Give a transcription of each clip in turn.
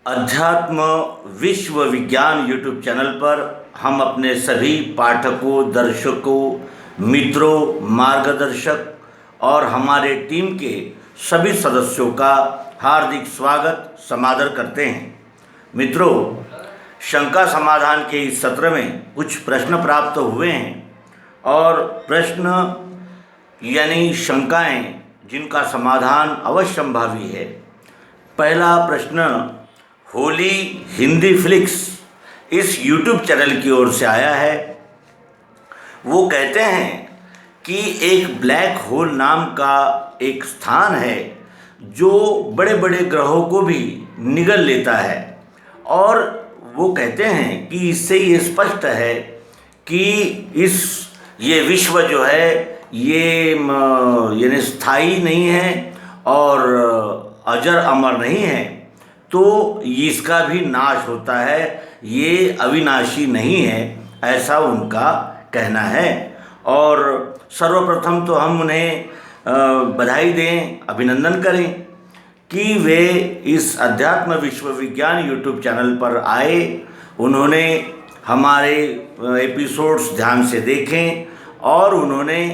अध्यात्म विश्व विज्ञान यूट्यूब चैनल पर हम अपने सभी पाठकों, दर्शकों, मित्रों, मार्गदर्शक और हमारे टीम के सभी सदस्यों का हार्दिक स्वागत समादर करते हैं। मित्रों, शंका समाधान के इस सत्र में कुछ प्रश्न प्राप्त हुए हैं और प्रश्न यानी शंकाएं जिनका समाधान अवश्यंभावी है। पहला प्रश्न होली हिंदी फ्लिक्स इस यूट्यूब चैनल की ओर से आया है। वो कहते हैं कि एक ब्लैक होल नाम का एक स्थान है जो बड़े बड़े ग्रहों को भी निगल लेता है और वो कहते हैं कि इससे ये स्पष्ट है कि ये विश्व जो है ये यानी स्थायी नहीं है और अजर अमर नहीं है, तो इसका भी नाश होता है, ये अविनाशी नहीं है, ऐसा उनका कहना है। और सर्वप्रथम तो हम उन्हें बधाई दें, अभिनंदन करें कि वे इस अध्यात्म विश्व विज्ञान यूट्यूब चैनल पर आए, उन्होंने हमारे एपिसोड्स ध्यान से देखें और उन्होंने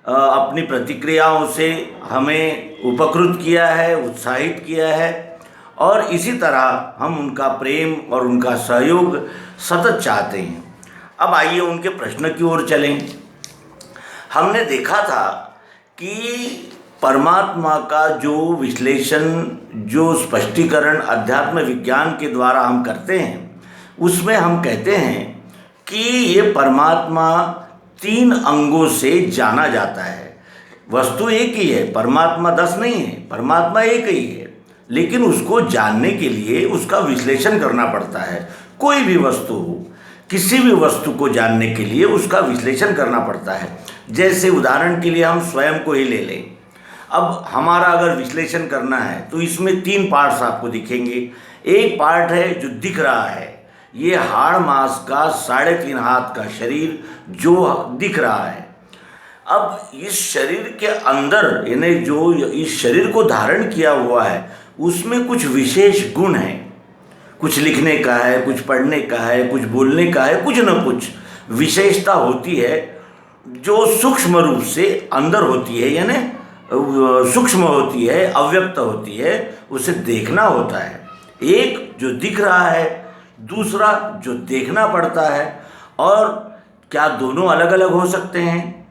अपनी प्रतिक्रियाओं से हमें उपकृत किया है, उत्साहित किया है और इसी तरह हम उनका प्रेम और उनका सहयोग सतत चाहते हैं। अब आइए उनके प्रश्न की ओर चलें। हमने देखा था कि परमात्मा का जो विश्लेषण, जो स्पष्टीकरण अध्यात्म विज्ञान के द्वारा हम करते हैं, उसमें हम कहते हैं कि ये परमात्मा 3 अंगों से जाना जाता है। वस्तु एक ही है, परमात्मा 10 नहीं है, परमात्मा एक ही है, लेकिन उसको जानने के लिए उसका विश्लेषण करना पड़ता है। कोई भी वस्तु हो, किसी भी वस्तु को जानने के लिए उसका विश्लेषण करना पड़ता है। जैसे उदाहरण के लिए हम स्वयं को ही ले लें। अब हमारा अगर विश्लेषण करना है तो इसमें 3 पार्ट्स आपको दिखेंगे। एक पार्ट है जो दिख रहा है, ये हाड़ मांस का 3.5 हाथ का शरीर जो दिख रहा है। अब इस शरीर के अंदर यानी जो इस शरीर को धारण किया हुआ है उसमें कुछ विशेष गुण हैं, कुछ लिखने का है, कुछ पढ़ने का है, कुछ बोलने का है, कुछ न कुछ विशेषता होती है जो सूक्ष्म रूप से अंदर होती है, यानी सूक्ष्म होती है, अव्यक्त होती है, उसे देखना होता है। एक जो दिख रहा है, दूसरा जो देखना पड़ता है। और क्या दोनों अलग अलग हो सकते हैं?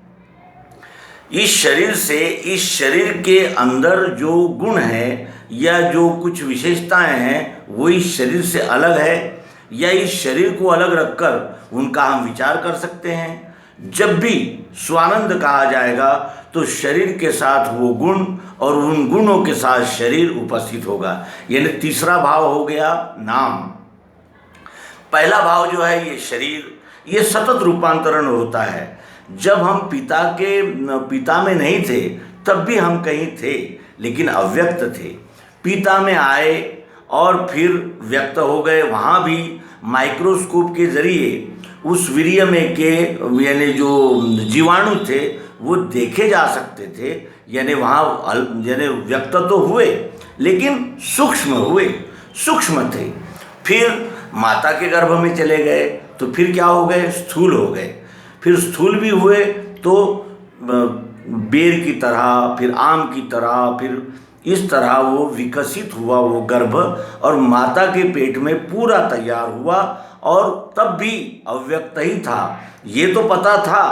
इस शरीर से, इस शरीर के अंदर जो गुण है या जो कुछ विशेषताएं हैं वो इस शरीर से अलग है, या इस शरीर को अलग रखकर उनका हम विचार कर सकते हैं। जब भी स्वानंद कहा जाएगा तो शरीर के साथ वो गुण और उन गुणों के साथ शरीर उपस्थित होगा, यानी तीसरा भाव हो गया नाम। पहला भाव जो है ये शरीर, ये सतत रूपांतरण होता है। जब हम पिता में नहीं थे तब भी हम कहीं थे, लेकिन अव्यक्त थे। पिता में आए और फिर व्यक्त हो गए, वहाँ भी माइक्रोस्कोप के जरिए उस वीर्य में के यानी जो जीवाणु थे वो देखे जा सकते थे, यानी वहाँ यानी व्यक्त तो हुए लेकिन सूक्ष्म हुए, सूक्ष्म थे। फिर माता के गर्भ में चले गए तो फिर क्या हो गए? स्थूल हो गए। फिर स्थूल भी हुए तो बेर की तरह, फिर आम की तरह, फिर इस तरह वो विकसित हुआ वो गर्भ, और माता के पेट में पूरा तैयार हुआ और तब भी अव्यक्त ही था। ये तो पता था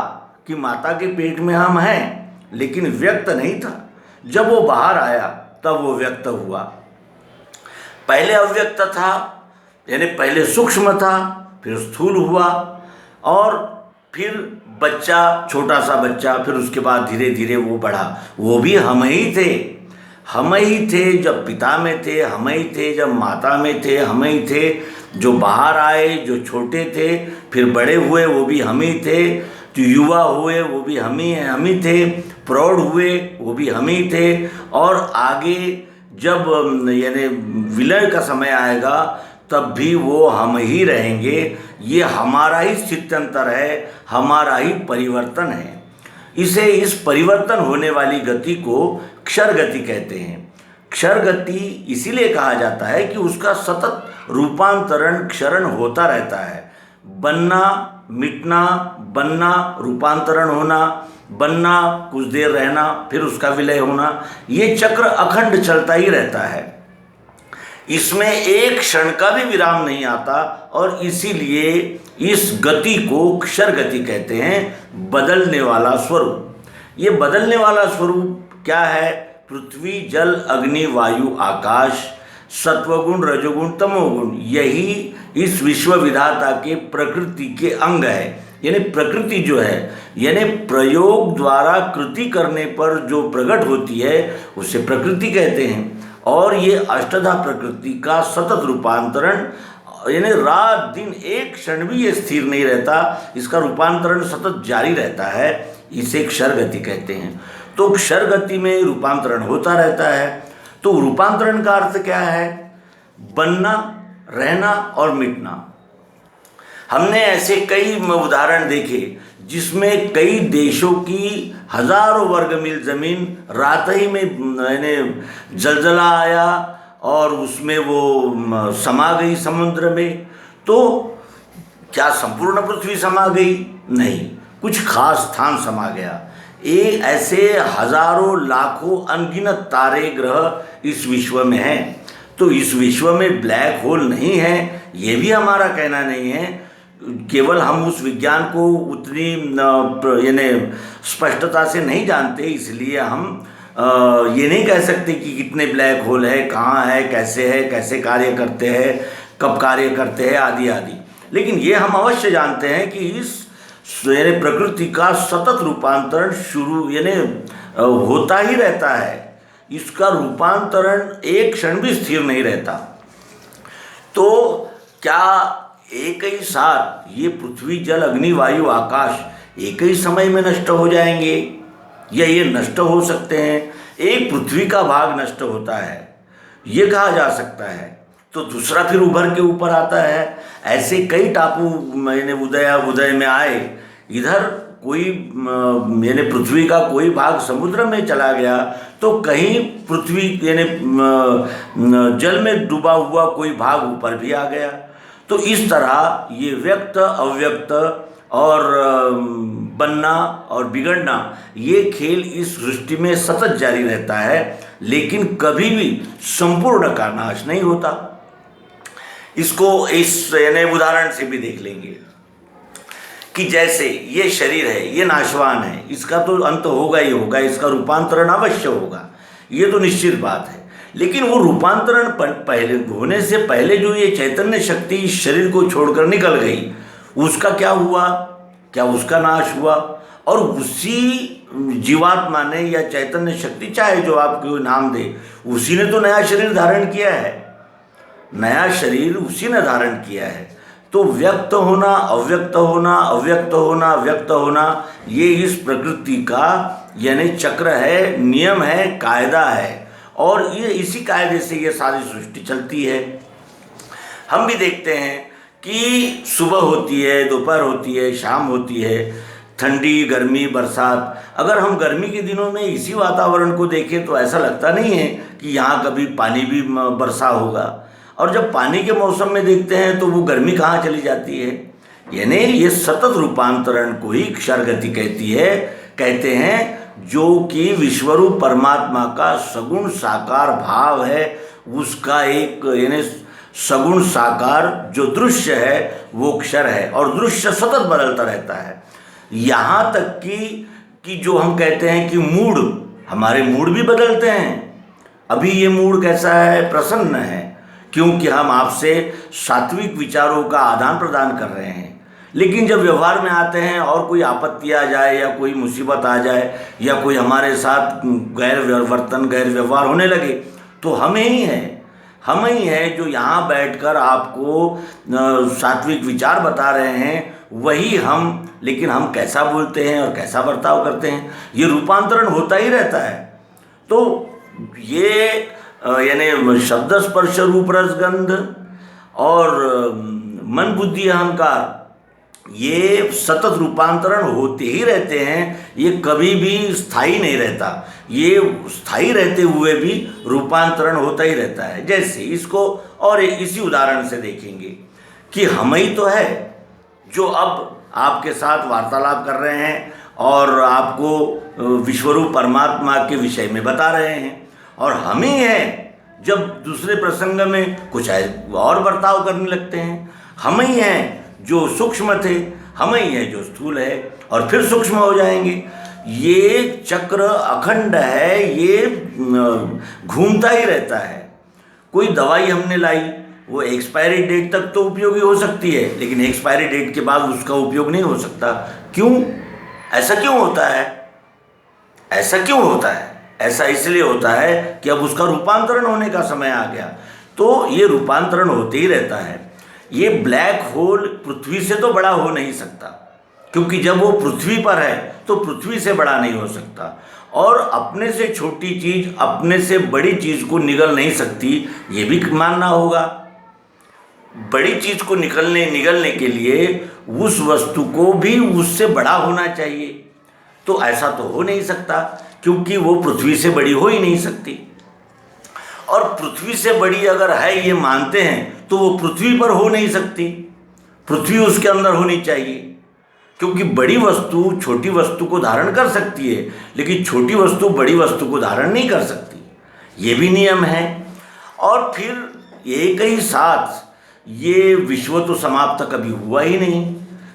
कि माता के पेट में हम हैं, लेकिन व्यक्त नहीं था। जब वो बाहर आया तब वो व्यक्त हुआ। पहले अव्यक्त था, यानी पहले सूक्ष्म था, फिर स्थूल हुआ और फिर बच्चा, छोटा सा बच्चा, फिर उसके बाद धीरे धीरे वो बढ़ा। वो भी हम ही थे, हम ही थे जब पिता में थे, हम ही थे जब माता में थे, हम ही थे जो बाहर आए, जो छोटे थे, फिर बड़े हुए वो भी हम ही थे, जो युवा हुए वो भी हम ही थे, प्रौढ़ हुए वो भी हम ही थे, और आगे जब यानी विलय का समय आएगा तब भी वो हम ही रहेंगे। ये हमारा ही स्थित्यंतर है, हमारा ही परिवर्तन है। इस परिवर्तन होने वाली गति को क्षर गति कहते हैं। क्षर गति इसीलिए कहा जाता है कि उसका सतत रूपांतरण क्षरण होता रहता है। बनना, मिटना, बनना, रूपांतरण होना, बनना, कुछ देर रहना, फिर उसका विलय होना, ये चक्र अखंड चलता ही रहता है। इसमें एक क्षण का भी विराम नहीं आता और इसीलिए इस गति को क्षर गति कहते हैं, बदलने वाला स्वरूप। ये बदलने वाला स्वरूप क्या है? पृथ्वी, जल, अग्नि, वायु, आकाश, सत्वगुण, रजोगुण, तमोगुण, यही इस विश्व विधाता के प्रकृति के अंग है। यानी प्रकृति जो है, यानी प्रयोग द्वारा कृति करने पर जो प्रकट होती है उसे प्रकृति कहते हैं। और ये अष्टधा प्रकृति का सतत रूपांतरण, यानी रात दिन एक क्षण भी ये स्थिर नहीं रहता, इसका रूपांतरण सतत जारी रहता है, इसे क्षर गति कहते हैं। तो क्षर गति में रूपांतरण होता रहता है। तो रूपांतरण का अर्थ क्या है? बनना, रहना और मिटना। हमने ऐसे कई उदाहरण देखे जिसमें कई देशों की हजारों वर्ग मील जमीन रात ही में यानी जलजला आया और उसमें वो समा गई समुद्र में। तो क्या संपूर्ण पृथ्वी समा गई? नहीं, कुछ खास स्थान समा गया। एक ऐसे हजारों लाखों अनगिनत तारे ग्रह इस विश्व में हैं। तो इस विश्व में ब्लैक होल नहीं है, ये भी हमारा कहना नहीं है। केवल हम उस विज्ञान को उतनी यानी स्पष्टता से नहीं जानते, इसलिए हम ये नहीं कह सकते कि कितने ब्लैक होल है, कहाँ है, कैसे कार्य करते हैं, कब कार्य करते हैं, आदि आदि। लेकिन ये हम अवश्य जानते हैं कि इस यानी प्रकृति का सतत रूपांतरण शुरू यानी होता ही रहता है। इसका रूपांतरण एक क्षण भी स्थिर नहीं रहता। तो क्या एक ही साथ ये पृथ्वी, जल, अग्नि, वायु, आकाश एक ही समय में नष्ट हो जाएंगे या ये नष्ट हो सकते हैं? एक पृथ्वी का भाग नष्ट होता है ये कहा जा सकता है, तो दूसरा फिर उभर के ऊपर आता है। ऐसे कई टापू मैंने उदय में आए, इधर कोई यानी पृथ्वी का कोई भाग समुद्र में चला गया तो कहीं पृथ्वी यानी जल में डूबा हुआ कोई भाग ऊपर भी आ गया। तो इस तरह ये व्यक्त, अव्यक्त और बनना और बिगड़ना, ये खेल इस सृष्टि में सतत जारी रहता है, लेकिन कभी भी संपूर्ण का नाश नहीं होता। इसको इस यानी उदाहरण से भी देख लेंगे कि जैसे ये शरीर है, ये नाशवान है, इसका तो अंत होगा ही होगा, इसका रूपांतरण अवश्य होगा, ये तो निश्चित बात है। लेकिन वो रूपांतरण पहले होने से पहले जो ये चैतन्य शक्ति इस शरीर को छोड़कर निकल गई, उसका क्या हुआ? क्या उसका नाश हुआ? और उसी जीवात्मा ने या चैतन्य शक्ति, चाहे जो आपको नाम दे, उसी ने तो नया शरीर धारण किया है, नया शरीर उसी ने धारण किया है। तो व्यक्त होना, अव्यक्त होना, अव्यक्त होना, व्यक्त होना, ये इस प्रकृति का यानी चक्र है, नियम है, कायदा है, और ये इसी कायदे से ये सारी सृष्टि चलती है। हम भी देखते हैं कि सुबह होती है, दोपहर होती है, शाम होती है, ठंडी, गर्मी, बरसात। अगर हम गर्मी के दिनों में इसी वातावरण को देखें तो ऐसा लगता नहीं है कि यहाँ कभी पानी भी बरसा होगा, और जब पानी के मौसम में देखते हैं तो वो गर्मी कहाँ चली जाती है। यानी ये सतत रूपांतरण को ही क्षर गति कहते हैं, जो कि विश्वरूप परमात्मा का सगुण साकार भाव है, उसका एक यानी सगुण साकार जो दृश्य है वो क्षर है, और दृश्य सतत बदलता रहता है। यहाँ तक कि जो हम कहते हैं कि मूड, हमारे मूड भी बदलते हैं। अभी ये मूड कैसा है? प्रसन्न है, क्योंकि हम आपसे सात्विक विचारों का आदान प्रदान कर रहे हैं। लेकिन जब व्यवहार में आते हैं और कोई आपत्ति आ जाए या कोई मुसीबत आ जाए या कोई हमारे साथ गैर व्यवहार होने लगे, तो हम ही हैं जो यहाँ बैठकर आपको सात्विक विचार बता रहे हैं, वही हम। लेकिन हम कैसा बोलते हैं और कैसा बर्ताव करते हैं, ये रूपांतरण होता ही रहता है। तो ये यानी शब्द, स्पर्श, रूप, रस, गंध और मन, बुद्धि, अहंकार, ये सतत रूपांतरण होते ही रहते हैं, ये कभी भी स्थायी नहीं रहता। ये स्थायी रहते हुए भी रूपांतरण होता ही रहता है। जैसे इसको और इसी उदाहरण से देखेंगे कि हम ही तो है जो अब आपके साथ वार्तालाप कर रहे हैं और आपको विश्वरूप परमात्मा के विषय में बता रहे हैं, और हम ही हैं जब दूसरे प्रसंग में कुछ और बर्ताव करने लगते हैं। हम ही हैं जो सूक्ष्म थे, हम ही हैं जो स्थूल है और फिर सूक्ष्म हो जाएंगे। ये चक्र अखंड है, ये घूमता ही रहता है। कोई दवाई हमने लाई, वो एक्सपायरी डेट तक तो उपयोगी हो सकती है, लेकिन एक्सपायरी डेट के बाद उसका उपयोग नहीं हो सकता। क्यों? ऐसा क्यों होता है? ऐसा क्यों होता है? ऐसा इसलिए होता है कि अब उसका रूपांतरण होने का समय आ गया। तो ये रूपांतरण होते ही रहता है। ये ब्लैक होल पृथ्वी से तो बड़ा हो नहीं सकता, क्योंकि जब वो पृथ्वी पर है तो पृथ्वी से बड़ा नहीं हो सकता, और अपने से छोटी चीज़ अपने से बड़ी चीज़ को निगल नहीं सकती, ये भी मानना होगा। बड़ी चीज़ को निगलने के लिए उस वस्तु को भी उससे बड़ा होना चाहिए। तो ऐसा तो हो नहीं सकता, क्योंकि वो पृथ्वी से बड़ी हो ही नहीं सकती। और पृथ्वी से बड़ी अगर है ये मानते हैं तो वो पृथ्वी पर हो नहीं सकती, पृथ्वी उसके अंदर होनी चाहिए। क्योंकि बड़ी वस्तु छोटी वस्तु को धारण कर सकती है, लेकिन छोटी वस्तु बड़ी वस्तु को धारण नहीं कर सकती, ये भी नियम है। और फिर एक ही साथ ये विश्व तो समाप्त कभी हुआ ही नहीं,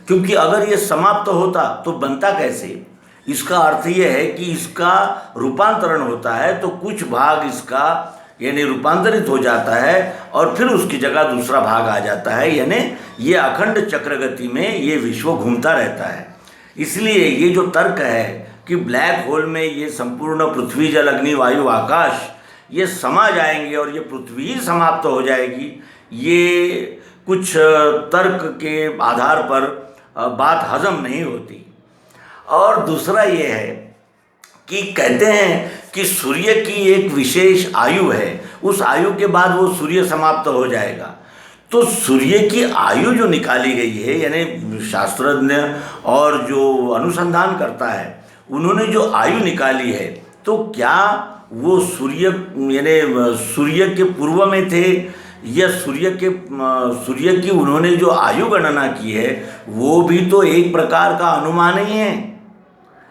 क्योंकि अगर ये समाप्त होता तो बनता कैसे? इसका अर्थ ये है कि इसका रूपांतरण होता है, तो कुछ भाग इसका यानी रूपांतरित हो जाता है और फिर उसकी जगह दूसरा भाग आ जाता है, यानी ये अखंड चक्रगति में ये विश्व घूमता रहता है। इसलिए ये जो तर्क है कि ब्लैक होल में ये संपूर्ण पृथ्वी जल अग्नि वायु आकाश ये समा जाएंगे और ये पृथ्वी ही समाप्त हो जाएगी, ये कुछ तर्क के आधार पर बात हजम नहीं होती। और दूसरा ये है कि कहते हैं कि सूर्य की एक विशेष आयु है, उस आयु के बाद वो सूर्य समाप्त हो जाएगा। तो सूर्य की आयु जो निकाली गई है, यानी शास्त्रज्ञ और जो अनुसंधान करता है उन्होंने जो आयु निकाली है, तो क्या वो सूर्य यानी सूर्य के पूर्व में थे या सूर्य की उन्होंने जो आयु गणना की है वो भी तो एक प्रकार का अनुमान ही है।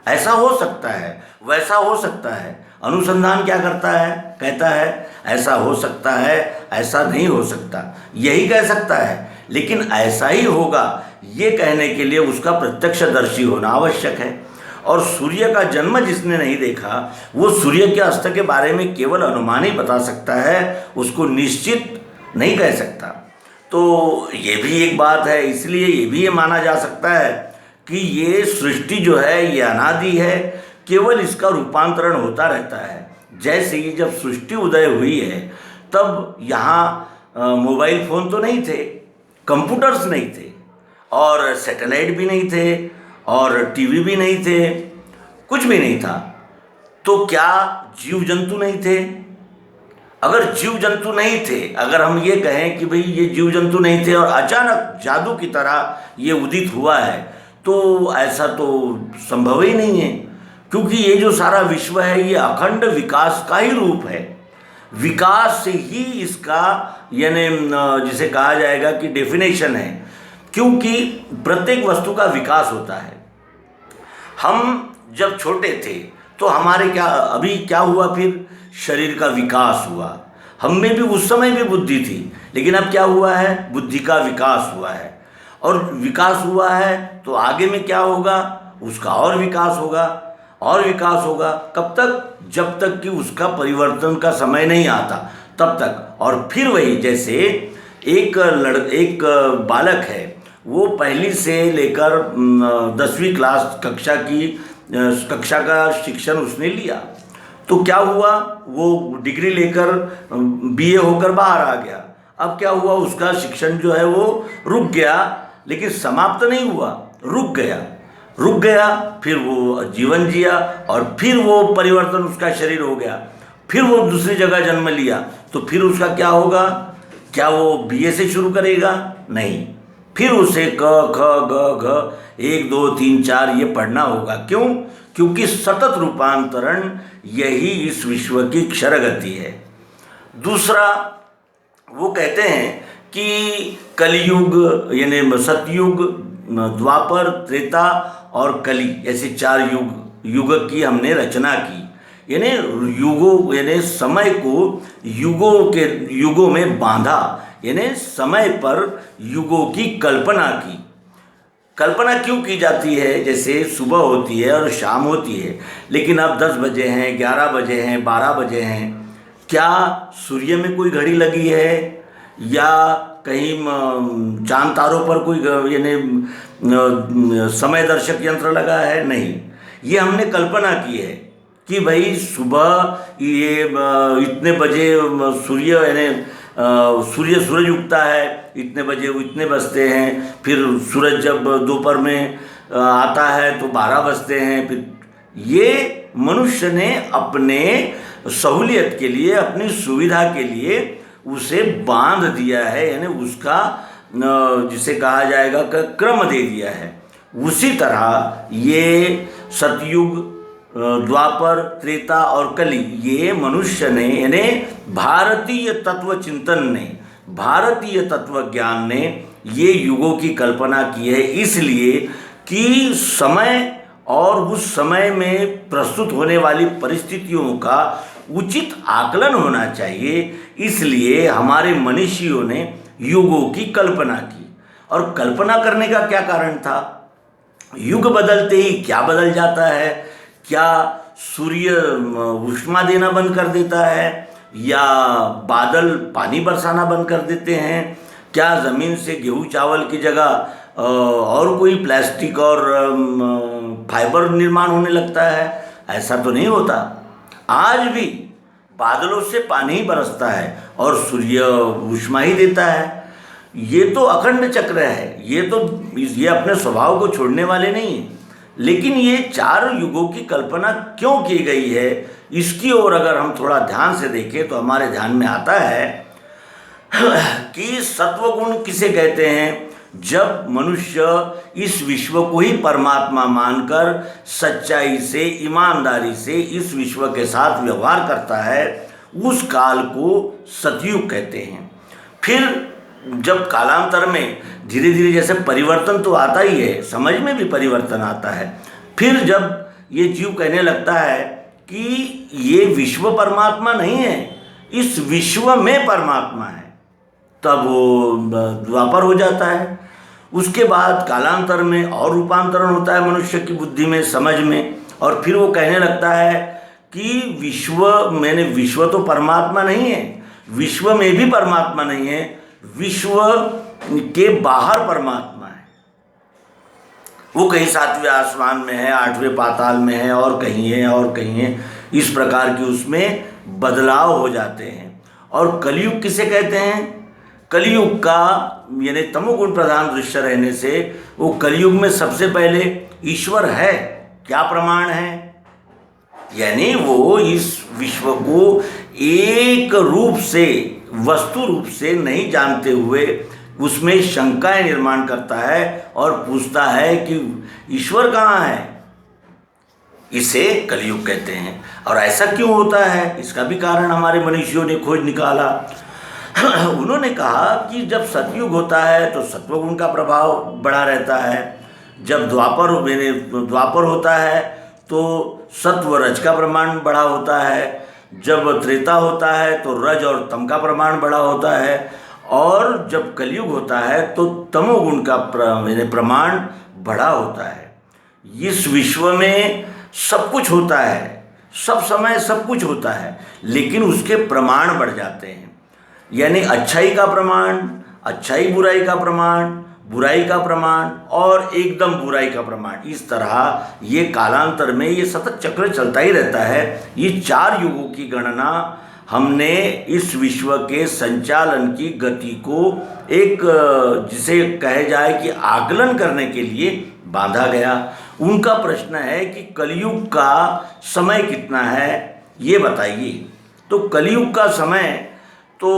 ऐसा हो सकता है, वैसा हो सकता है। अनुसंधान क्या करता है? कहता है ऐसा हो सकता है, ऐसा नहीं हो सकता, यही कह सकता है। लेकिन ऐसा ही होगा ये कहने के लिए उसका प्रत्यक्षदर्शी होना आवश्यक है। और सूर्य का जन्म जिसने नहीं देखा वो सूर्य के अस्त के बारे में केवल अनुमान ही बता सकता है, उसको निश्चित नहीं कह सकता। तो ये भी एक बात है। इसलिए ये भी ये माना जा सकता है कि ये सृष्टि जो है ये अनादि है, केवल इसका रूपांतरण होता रहता है। जैसे ही जब सृष्टि उदय हुई है तब यहाँ मोबाइल फ़ोन तो नहीं थे, कंप्यूटर्स नहीं थे, और सैटेलाइट भी नहीं थे, और टीवी भी नहीं थे, कुछ भी नहीं था। तो क्या जीव जंतु नहीं थे? अगर जीव जंतु नहीं थे, अगर हम ये कहें कि भाई ये जीव जंतु नहीं थे और अचानक जादू की तरह ये उदित हुआ है, तो ऐसा तो संभव ही नहीं है। क्योंकि ये जो सारा विश्व है ये अखंड विकास का ही रूप है। विकास से ही इसका यानी जिसे कहा जाएगा कि डेफिनेशन है, क्योंकि प्रत्येक वस्तु का विकास होता है। हम जब छोटे थे तो हमारे अभी क्या हुआ? फिर शरीर का विकास हुआ। हम में भी उस समय भी बुद्धि थी, लेकिन अब क्या हुआ है? बुद्धि का विकास हुआ है। और विकास हुआ है तो आगे में क्या होगा? उसका और विकास होगा, और विकास होगा। कब तक? जब तक कि उसका परिवर्तन का समय नहीं आता तब तक। और फिर वही, जैसे एक बालक है, वो पहली से लेकर 10वीं कक्षा का शिक्षण उसने लिया, तो क्या हुआ? वो डिग्री लेकर BA होकर बाहर आ गया। अब क्या हुआ? उसका शिक्षण जो है वो रुक गया, लेकिन समाप्त नहीं हुआ, रुक गया। फिर वो जीवन जिया और फिर वो परिवर्तन उसका शरीर हो गया, फिर वो दूसरी जगह जन्म लिया, तो फिर उसका क्या होगा? क्या वो BA से शुरू करेगा? नहीं, फिर उसे क ख ग घ 1 2 3 4 ये पढ़ना होगा। क्यों? क्योंकि सतत रूपांतरण यही इस विश्व की क्षर गति है। दूसरा, वो कहते हैं कि कलयुग यानी सतयुग, द्वापर, त्रेता और कली ऐसे 4 युग की हमने रचना की। यानी युगों यानी समय को युगों में बांधा, यानी समय पर युगों की कल्पना की। कल्पना क्यों की जाती है? जैसे सुबह होती है और शाम होती है, लेकिन अब 10 बजे हैं, 11 बजे हैं, 12 बजे हैं। क्या सूर्य में कोई घड़ी लगी है या कहीं चांद तारों पर कोई यानी समय दर्शक यंत्र लगा है? नहीं, ये हमने कल्पना की है कि भाई सुबह ये इतने बजे सूर्य यानी सूरज उगता है, इतने बजे वो इतने बजते हैं, फिर सूरज जब दोपहर में आता है तो 12 बजते हैं। फिर ये मनुष्य ने अपने सहूलियत के लिए, अपनी सुविधा के लिए उसे बांध दिया है, यानी उसका जिसे कहा जाएगा क्रम दे दिया है। उसी तरह ये सतयुग, द्वापर, त्रेता और कली, ये मनुष्य ने यानी भारतीय तत्व चिंतन ने, भारतीय तत्व ज्ञान ने ये युगों की कल्पना की है, इसलिए कि समय और उस समय में प्रस्तुत होने वाली परिस्थितियों का उचित आकलन होना चाहिए। इसलिए हमारे मनीषियों ने युगों की कल्पना की। और कल्पना करने का क्या कारण था? युग बदलते ही क्या बदल जाता है? क्या सूर्य ऊष्मा देना बंद कर देता है, या बादल पानी बरसाना बंद कर देते हैं? क्या ज़मीन से गेहूँ चावल की जगह और कोई प्लास्टिक और फाइबर निर्माण होने लगता है? ऐसा तो नहीं होता। आज भी बादलों से पानी ही बरसता है और सूर्य ऊष्मा ही देता है। ये तो अखंड चक्र है, ये अपने स्वभाव को छोड़ने वाले नहीं हैं। लेकिन ये 4 युगों की कल्पना क्यों की गई है, इसकी ओर अगर हम थोड़ा ध्यान से देखें तो हमारे ध्यान में आता है कि सत्वगुण किसे कहते हैं? जब मनुष्य इस विश्व को ही परमात्मा मानकर सच्चाई से, ईमानदारी से इस विश्व के साथ व्यवहार करता है, उस काल को सतयुग कहते हैं। फिर जब कालांतर में धीरे धीरे जैसे परिवर्तन तो आता ही है, समझ में भी परिवर्तन आता है। फिर जब ये जीव कहने लगता है कि ये विश्व परमात्मा नहीं है, इस विश्व में परमात्मा है, तब वो द्वापर हो जाता है। उसके बाद कालांतर में और रूपांतरण होता है मनुष्य की बुद्धि में, समझ में, और फिर वो कहने लगता है कि विश्व तो परमात्मा नहीं है, विश्व में भी परमात्मा नहीं है, विश्व के बाहर परमात्मा है। वो कहीं 7वें आसमान में है, 8वें पाताल में है, और कहीं है और कहीं है। इस प्रकार की उसमें बदलाव हो जाते हैं। और कलयुग किसे कहते हैं? कलयुग का यानी तमोगुण प्रधान दृश्य रहने से वो कलयुग में सबसे पहले ईश्वर है। क्या प्रमाण है? यानी वो इस विश्व को एक रूप से, वस्तु रूप से नहीं जानते हुए उसमें शंकाएं निर्माण करता है और पूछता है कि ईश्वर कहाँ है। इसे कलयुग कहते हैं। और ऐसा क्यों होता है, इसका भी कारण हमारे मनीषियों ने खोज निकाला। उन्होंने कहा कि जब सतयुग होता है तो सत्वगुण का प्रभाव बढ़ा रहता है, जब द्वापर होता है तो सत्व रज का प्रमाण बढ़ा होता है, जब त्रेता होता है तो रज और तम का प्रमाण बढ़ा होता है, और जब कलयुग होता है तो तमोगुण का प्रमाण बढ़ा होता है। इस विश्व में सब कुछ होता है, सब समय सब कुछ होता है, लेकिन उसके प्रमाण बढ़ जाते हैं। यानी अच्छाई का प्रमाण, अच्छाई बुराई का प्रमाण, बुराई का प्रमाण और एकदम बुराई का प्रमाण। इस तरह ये कालांतर में ये सतत चक्र चलता ही रहता है। ये 4 युगों की गणना हमने इस विश्व के संचालन की गति को एक जिसे कहे जाए कि आकलन करने के लिए बांधा गया। उनका प्रश्न है कि कलयुग का समय कितना है, ये बताइए। तो कलयुग का समय तो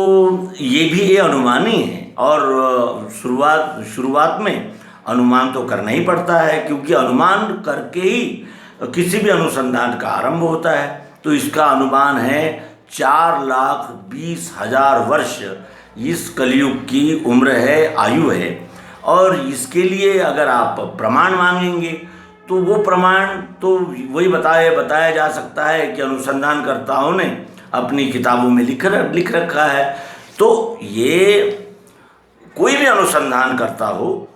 ये भी अनुमानी है, और शुरुआत में अनुमान तो करना ही पड़ता है, क्योंकि अनुमान करके ही किसी भी अनुसंधान का आरंभ होता है। तो इसका अनुमान है 4,20,000 वर्ष इस कलयुग की उम्र है, आयु है। और इसके लिए अगर आप प्रमाण मांगेंगे तो वो प्रमाण तो वही बताया जा सकता है कि अनुसंधानकर्ताओं ने अपनी किताबों में लिख रखा है। तो ये कोई भी अनुसंधान करता हो,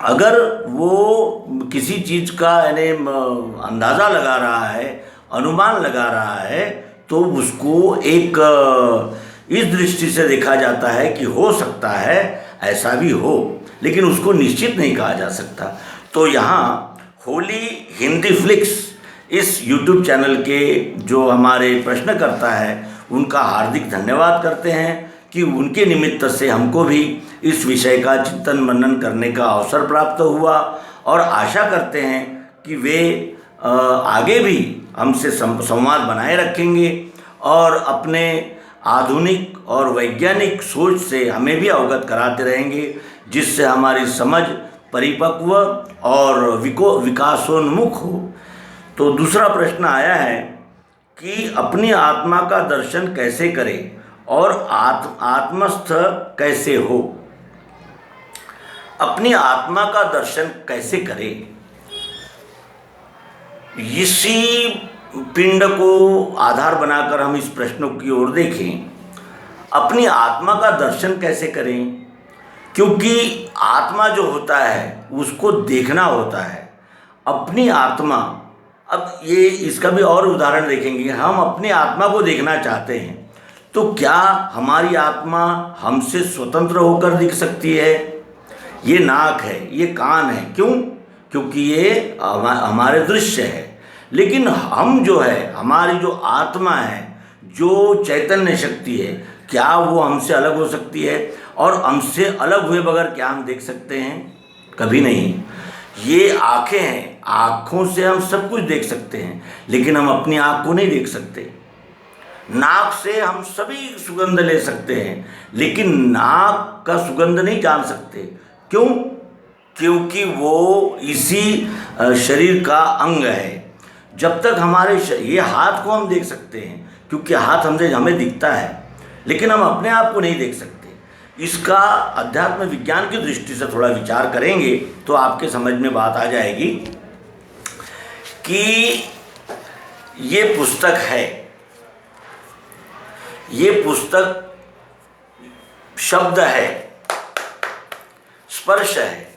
अगर वो किसी चीज़ का यानी अंदाज़ा लगा रहा है, अनुमान लगा रहा है, तो उसको एक इस दृष्टि से देखा जाता है कि हो सकता है ऐसा भी हो, लेकिन उसको निश्चित नहीं कहा जा सकता। तो यहाँ होली हिंदी फ्लिक्स इस YouTube चैनल के जो हमारे प्रश्नकर्ता है उनका हार्दिक धन्यवाद करते हैं कि उनके निमित्त से हमको भी इस विषय का चिंतन मनन करने का अवसर प्राप्त हुआ, और आशा करते हैं कि वे आगे भी हमसे संवाद बनाए रखेंगे और अपने आधुनिक और वैज्ञानिक सोच से हमें भी अवगत कराते रहेंगे, जिससे हमारी समझ परिपक्व और विकासोन्मुख हो। तो दूसरा प्रश्न आया है कि अपनी आत्मा का दर्शन कैसे करें और आत्मस्थ कैसे हो। अपनी आत्मा का दर्शन कैसे करें, इसी पिंड को आधार बनाकर हम इस प्रश्न की ओर देखें। अपनी आत्मा का दर्शन कैसे करें, क्योंकि आत्मा जो होता है उसको देखना होता है। अपनी आत्मा, अब ये इसका भी और उदाहरण देखेंगे। हम अपनी आत्मा को देखना चाहते हैं, तो क्या हमारी आत्मा हमसे स्वतंत्र होकर दिख सकती है? ये नाक है, ये कान है, क्यों? क्योंकि ये हमारे दृश्य है। लेकिन हम जो है, हमारी जो आत्मा है, जो चैतन्य शक्ति है, क्या वो हमसे अलग हो सकती है? और हमसे अलग हुए बगैर क्या हम देख सकते हैं? कभी नहीं। ये आँखें हैं, आँखों से हम सब कुछ देख सकते हैं, लेकिन हम अपनी आँख को नहीं देख सकते। नाक से हम सभी सुगंध ले सकते हैं, लेकिन नाक का सुगंध नहीं जान सकते। क्यों? क्योंकि वो इसी शरीर का अंग है। जब तक ये हाथ को हम देख सकते हैं, क्योंकि हाथ हमें दिखता है, लेकिन हम अपने आप को नहीं देख सकते। इसका अध्यात्म विज्ञान की दृष्टि से थोड़ा विचार करेंगे तो आपके समझ में बात आ जाएगी कि ये पुस्तक है, ये पुस्तक शब्द है, स्पर्श है,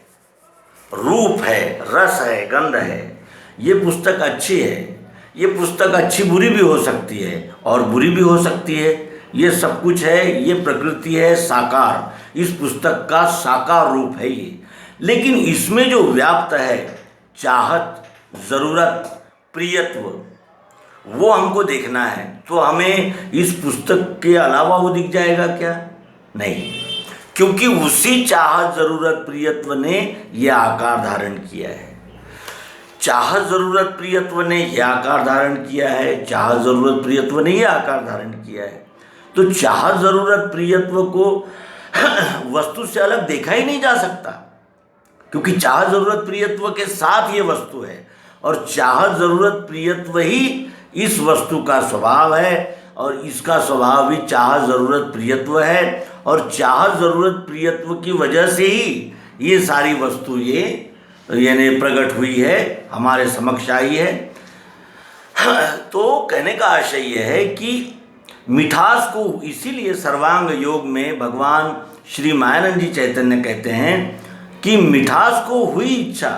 रूप है, रस है, गंध है। ये पुस्तक अच्छी है, ये पुस्तक अच्छी बुरी भी हो सकती है और बुरी भी हो सकती है। ये सब कुछ है, ये प्रकृति है साकार, इस पुस्तक का साकार रूप है ये। लेकिन इसमें जो व्याप्त है चाहत, ज़रूरत, प्रियत्व, वो हमको देखना है। तो हमें इस पुस्तक के अलावा वो दिख जाएगा क्या? नहीं, क्योंकि उसी चाहत, ज़रूरत, प्रियत्व ने यह आकार धारण किया है। चाहत, ज़रूरत, प्रियत्व ने यह आकार धारण किया है, चाहत, ज़रूरत, प्रियत्व ने यह आकार धारण किया है। तो चाहत, ज़रूरत, प्रियत्व को वस्तु से अलग देखा ही नहीं जा सकता, क्योंकि चाहत, ज़रूरत, प्रियत्व के साथ ये वस्तु है, और चाहत, ज़रूरत, प्रियत्व ही इस वस्तु का स्वभाव है, और इसका स्वभाव भी चाहत, ज़रूरत, प्रियत्व है। और चाहत, ज़रूरत, प्रियत्व की वजह से ही ये सारी वस्तु यानी प्रकट हुई है, हमारे समक्ष आई है। तो कहने का आशय यह है कि मिठास को इसीलिए सर्वांग योग में भगवान श्री मायानंद जी चैतन्य कहते हैं कि मिठास को हुई इच्छा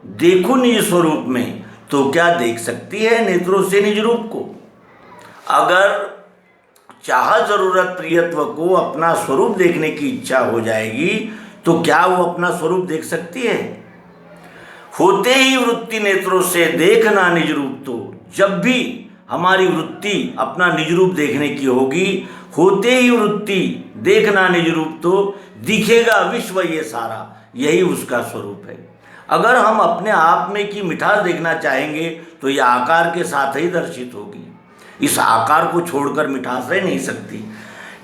देखो निज स्वरूप में, तो क्या देख सकती है नेत्रों से निज रूप को। अगर चाहत, ज़रूरत, प्रियत्व को अपना स्वरूप देखने की इच्छा हो जाएगी, तो क्या वो अपना स्वरूप देख सकती है? होते ही वृत्ति नेत्रों से देखना निज रूप, तो जब भी हमारी वृत्ति अपना निज रूप देखने की होगी, होते ही वृत्ति देखना निज रूप, तो दिखेगा विश्व ये सारा, यही उसका स्वरूप है। अगर हम अपने आप में की मिठास देखना चाहेंगे तो यह आकार के साथ ही दर्शित होगी। इस आकार को छोड़कर मिठास रह नहीं सकती।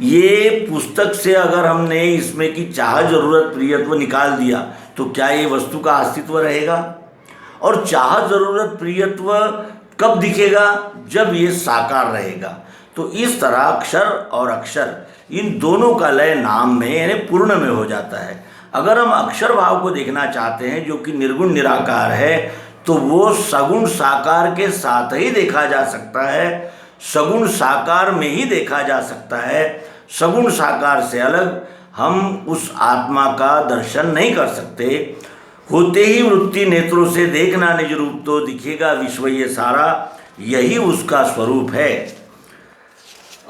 ये पुस्तक से अगर हमने इसमें की चाह जरूरत प्रियत्व निकाल दिया तो क्या ये वस्तु का अस्तित्व रहेगा? और चाह जरूरत प्रियत्व कब दिखेगा? जब ये साकार रहेगा। तो इस तरह अक्षर और अक्षर इन दोनों का लय नाम में यानी पूर्ण में हो जाता है। अगर हम अक्षर भाव को देखना चाहते हैं जो कि निर्गुण निराकार है, तो वो सगुण साकार के साथ ही देखा जा सकता है, सगुण साकार में ही देखा जा सकता है। सगुण साकार से अलग हम उस आत्मा का दर्शन नहीं कर सकते। होते ही वृत्ति नेत्रों से देखना निज रूप तो दिखेगा विश्व ये सारा, यही उसका स्वरूप है।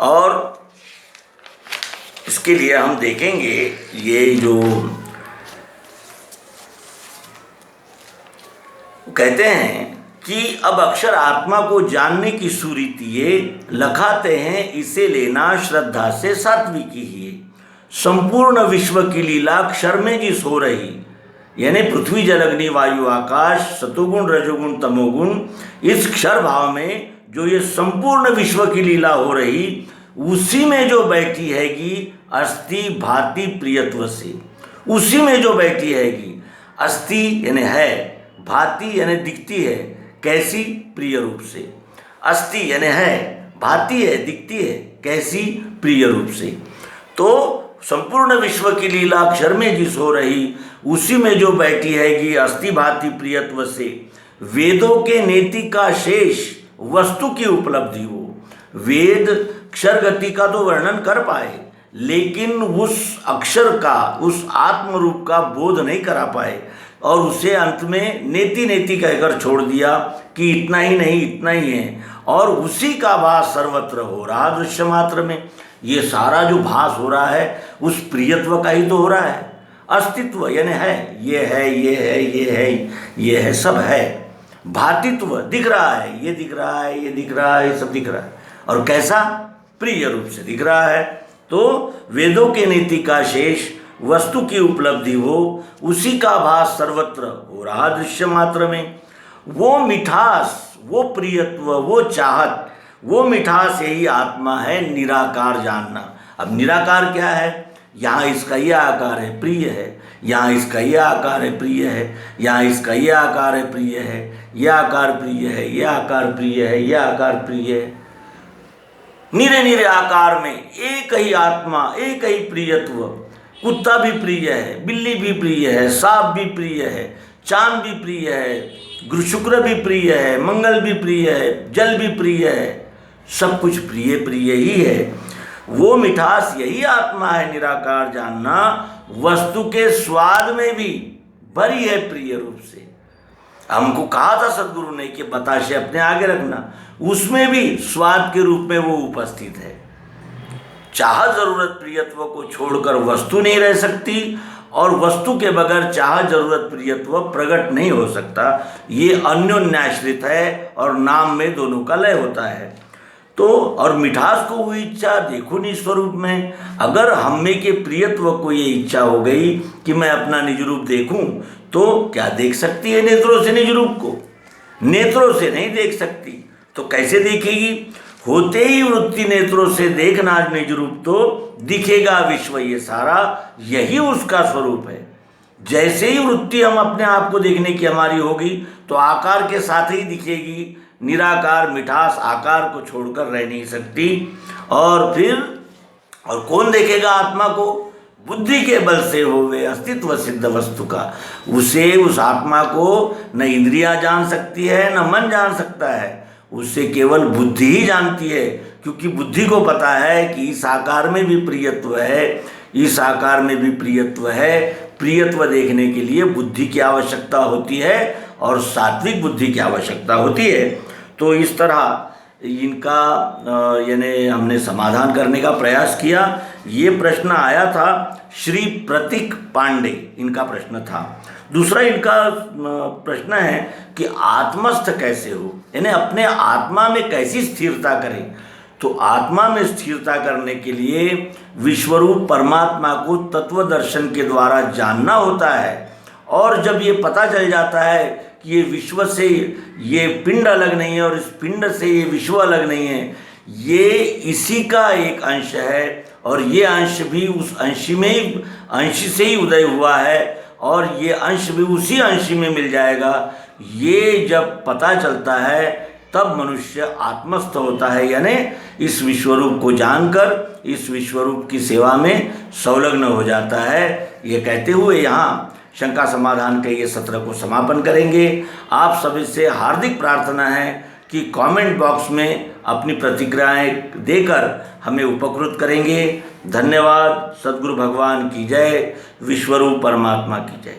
और इसके लिए हम देखेंगे ये जो कहते हैं कि अब अक्षर आत्मा को जानने की सुरीति ये लखाते हैं, इसे लेना श्रद्धा से सात्विकी ही। संपूर्ण विश्व की लीला अक्षर में जिस हो रही, यानी पृथ्वी जल अग्नि वायु आकाश सतोगुण रजोगुण तमोगुण, इस क्षर भाव में जो ये संपूर्ण विश्व की लीला हो रही, उसी में जो बैठी हैगी अस्ति भाति प्रियत्व से, उसी में जो बैठी हैगी। अस्ति यानी है, भाति यानी दिखती है, कैसी? प्रिय रूप से। अस्ति यानी है, भाति है, दिखती है, कैसी? प्रिय रूप से। तो संपूर्ण विश्व की लीला अक्षर में जिस हो रही, उसी में जो बैठी हैगी अस्ति भाति प्रियत्व से। वेदों के नेति का शेष वस्तु की उपलब्धि हो। वेद अक्षर गति का तो वर्णन कर पाए, लेकिन उस अक्षर का, उस आत्म रूप का बोध नहीं करा पाए, और उसे अंत में नेति नेति कहकर छोड़ दिया कि इतना ही नहीं, इतना ही है। और उसी का भास सर्वत्र हो रहा दृश्य मात्र में। ये सारा जो भास हो रहा है उस प्रियत्व का ही तो हो रहा है। अस्तित्व यानी है, ये है, ये है, ये है, ये है, सब है। भातित्व दिख रहा है, ये दिख रहा है, ये दिख रहा है, ये सब दिख रहा है, और कैसा? प्रिय रूप से दिख रहा है। तो वेदों के नीति का शेष वस्तु की उपलब्धि हो, उसी का भास सर्वत्र हो रहा दृश्य मात्र में। वो मिठास, वो प्रियत्व, वो चाहत, वो मिठास यही आत्मा है निराकार जानना। अब निराकार क्या है? यहाँ इसका यह आकार है, प्रिय है, यहाँ इसका यह आकार है, प्रिय है, यहाँ इसका यह आकार है, प्रिय है, यह आकार प्रिय है, यह आकार प्रिय है, यह आकार प्रिय है। निरे निरे आकार में एक ही आत्मा, एक ही प्रियत्व। कुत्ता भी प्रिय है, बिल्ली भी प्रिय है, सांप भी प्रिय है, चांद भी प्रिय है, शुक्र भी प्रिय है, मंगल भी प्रिय है, जल भी प्रिय है, सब कुछ प्रिय प्रिय ही है। वो मिठास यही आत्मा है निराकार जानना। वस्तु के स्वाद में भी भरी है प्रिय रूप से। हमको कहा था सदगुरु ने कि बताशे अपने आगे रखना, उसमें भी स्वाद के रूप में वो उपस्थित है। चाह जरूरत प्रियत्व को छोड़कर वस्तु नहीं रह सकती, और वस्तु के बगैर चाह जरूरत प्रियत्व प्रकट नहीं हो सकता। ये अन्योन्याश्रित है और नाम में दोनों का लय होता है। तो और मिठास को हुई इच्छा देखो निज स्वरूप में। अगर हम में के प्रियत्व को ये इच्छा हो गई कि मैं अपना निज रूप देखूं, तो क्या देख सकती है नेत्रों से निज रूप को? नेत्रों से नहीं देख सकती। तो कैसे देखेगी? होते ही वृत्ति नेत्रों से देखना निज रूप तो दिखेगा विश्व ये सारा, यही उसका स्वरूप है। जैसे ही वृत्ति हम अपने आप को देखने की हमारी होगी, तो आकार के साथ ही दिखेगी। निराकार मिठास आकार को छोड़कर रह नहीं सकती। और फिर कौन देखेगा आत्मा को? बुद्धि के बल से होवे अस्तित्व सिद्ध वस्तु का। उसे, उस आत्मा को न इंद्रियां जान सकती है, न मन जान सकता है। उसे केवल बुद्धि ही जानती है, क्योंकि बुद्धि को पता है कि इस आकार में भी प्रियत्व है, इस आकार में भी प्रियत्व है। प्रियत्व देखने के लिए बुद्धि की आवश्यकता होती है और सात्विक बुद्धि की आवश्यकता होती है। तो इस तरह इनका यानी हमने समाधान करने का प्रयास किया। ये प्रश्न आया था श्री प्रतीक पांडे, इनका प्रश्न था। दूसरा इनका प्रश्न है कि आत्मस्थ कैसे हो, यानी अपने आत्मा में कैसी स्थिरता करें। तो आत्मा में स्थिरता करने के लिए विश्वरूप परमात्मा को तत्व दर्शन के द्वारा जानना होता है। और जब ये पता चल जाता है कि ये विश्व से ये पिंड अलग नहीं है और इस पिंड से ये विश्व अलग नहीं है, ये इसी का एक अंश है और ये अंश भी उस अंश से ही उदय हुआ है और ये अंश भी उसी अंश में मिल जाएगा। ये जब पता चलता है तब मनुष्य आत्मस्थ होता है, यानी इस विश्वरूप को जानकर इस विश्वरूप की सेवा में संलग्न हो जाता है। ये कहते हुए यहाँ शंका समाधान के ये सत्र को समापन करेंगे। आप सभी से हार्दिक प्रार्थना है कि कमेंट बॉक्स में अपनी प्रतिक्रियाएं देकर हमें उपकृत करेंगे। धन्यवाद। सद्गुरु भगवान की जय। विश्वरूप परमात्मा की जय।